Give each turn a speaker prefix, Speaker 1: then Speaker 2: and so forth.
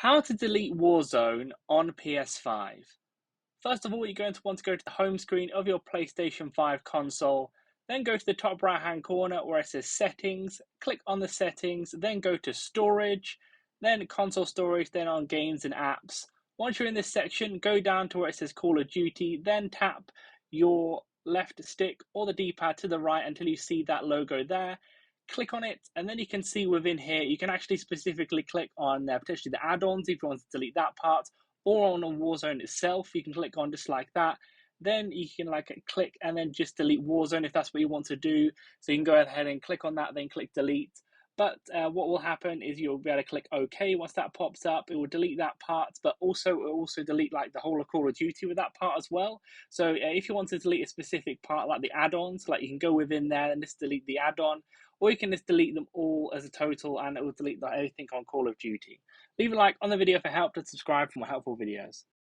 Speaker 1: How to delete Warzone on PS5. First of all, you're going to want to go to the home screen of your PlayStation 5 console, then go to the top right hand corner where it says Settings, click on the Settings, then go to Storage, then Console Storage, then on Games and Apps. Once you're in this section, go down to where it says Call of Duty, then tap your left stick or the D-pad to the right until you see that logo there. Click on it, and then you can see within here, you can actually specifically click on potentially the add-ons if you want to delete that part, or on Warzone itself. You can click on just like that. Then you can click and then just delete Warzone if that's what you want to do. So you can go ahead and click on that, then click delete. But what will happen is you'll be able to click OK. Once that pops up, it will delete that part, but also it will also delete like the whole of Call of Duty with that part as well. So if you want to delete a specific part, like the add-ons, like you can go within there and just delete the add-on, or you can just delete them all as a total, and it will delete everything on Call of Duty. Leave a like on the video if it helped, and subscribe for more helpful videos.